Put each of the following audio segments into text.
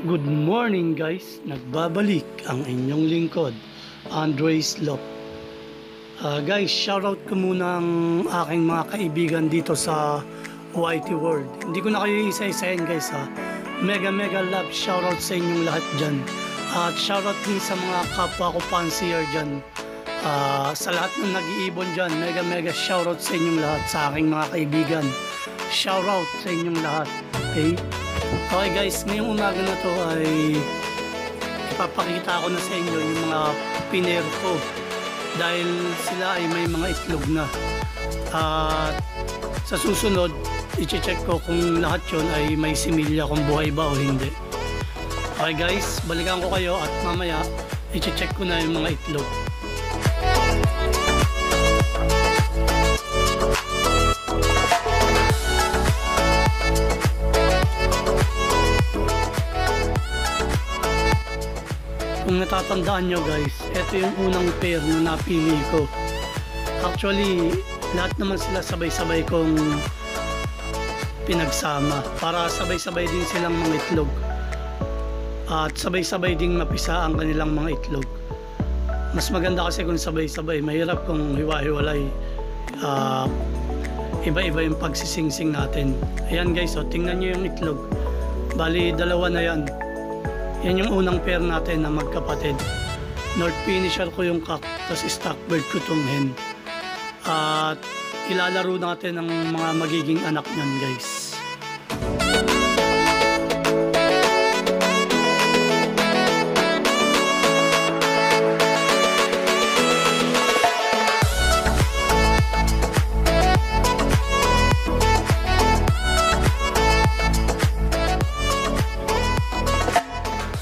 Good morning guys, nagbabalik ang inyong lingkod, Andres Lop. Guys, shoutout ko muna ang aking mga kaibigan dito sa YT World. Hindi ko na kayo isa-isahin guys ha. Mega love shoutout sa inyong lahat dyan. At shoutout din sa mga kapwa ko fancier dyan. Sa lahat ng nag-iibon dyan, mega shoutout sa inyong lahat, sa aking mga kaibigan. Shoutout sa inyong lahat. Okay guys, ngayong umaga na to ay ipapakita ko na sa inyo yung mga pinero ko dahil sila ay may mga itlog na. At sa susunod, i-check ko kung lahat yun ay may similya, kung buhay ba o hindi. Okay guys, balikan ko kayo at mamaya i-check ko na yung mga itlog. Kung natatandaan nyo guys, ito yung unang pair na napili ko. Actually, lahat naman sila sabay-sabay kong pinagsama para sabay-sabay din silang mga itlog. At sabay-sabay din mapisa ang kanilang mga itlog. Mas maganda kasi kung sabay-sabay, mahirap kung hiwa-hiwalay. Iba-iba yung pagsisingsing natin. Ayan guys, tingnan nyo yung itlog. Bali, dalawa na yan. Yan yung unang pair natin na magkapatid. North Finisher ko yung cock, tapos Stockbird ko itong hen. At ilalaro natin ang mga magiging anak nyan guys.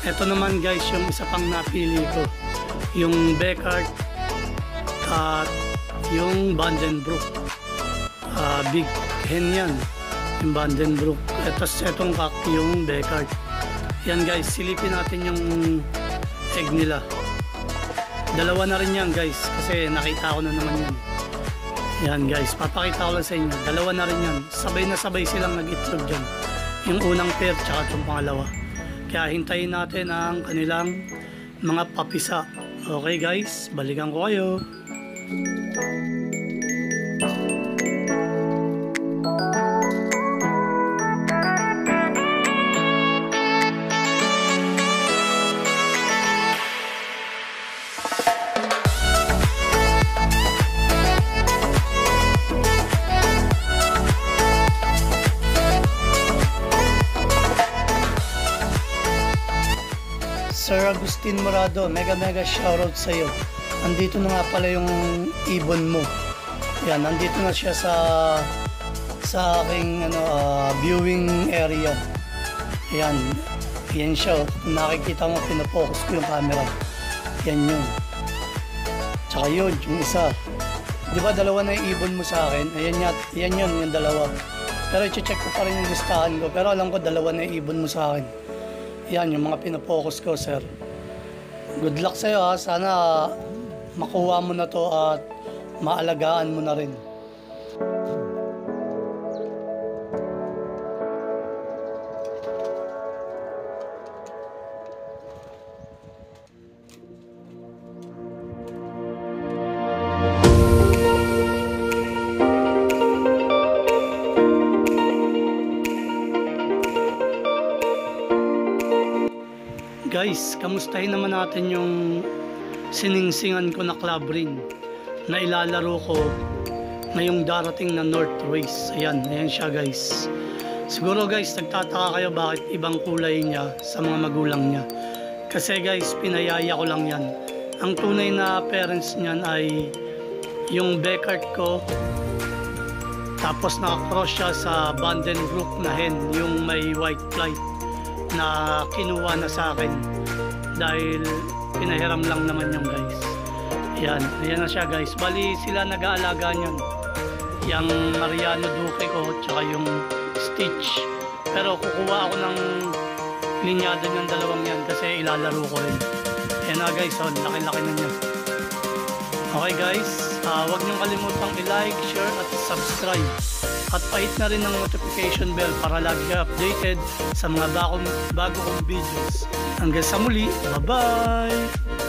Ito naman guys yung isa pang napili ko, yung Beckard at yung Vandenbroek. Big hen yan, yung Vandenbroek. Etong cock yung Beckard. Yan guys, silipin natin yung egg nila. Dalawa na rin yan guys, kasi nakita ko na naman yan. Yan guys, papakita ko lang sa inyo, dalawa na rin yan. Sabay na sabay silang nag-itlog dyan, yung unang pair tsaka itong pangalawa. Kaya hintayin natin ang kanilang mga papisa. Okay guys, balikan ko kayo. Sir Agustin Morado, mega shoutout sa iyo. Andito na nga pala yung ibon mo. Yan, nandito na siya sa aking viewing area. Yan siya. Kung nakikita mo, pinapokus ko yung camera. Yan yun. Tsaka yun, yung isa. Di ba dalawa na yung ibon mo sa akin? Yan yun, yung dalawa. Pero i-check ko pa rin yung listahan ko. Pero alam ko dalawa na yung ibon mo sa akin. Yan yung mga pinapokus ko, sir. Good luck sa'yo ha. Sana makuha mo na to at maalagaan mo na rin. Guys, kamustahin naman natin yung siningsingan ko na club ring na ilalaro ko ngayong darating na North Race. Ayan siya guys. Siguro guys, nagtataka kayo bakit ibang kulay niya sa mga magulang niya. Kasi guys, pinayaya ko lang yan. Ang tunay na parents niyan ay yung Beckard ko. Tapos nakakross siya sa Vandenbroek na hen, yung may white flight na kinuha na sa akin dahil pinahiram lang naman yung guys. Ayan na siya guys. Bali sila nag-aalaga niyan, yung Mariano Duque ko tsaka yung Stitch. Pero kukuha ako ng linyado ng dalawang yan kasi ilalaro ko rin. Ayan na guys, laki-laki na niya. Okay guys, Huwag niyong kalimutang i-like, share at subscribe. At pahit na rin ng notification bell para lagi kayo updated sa mga bago kong videos. Hanggang sa muli, bye-bye!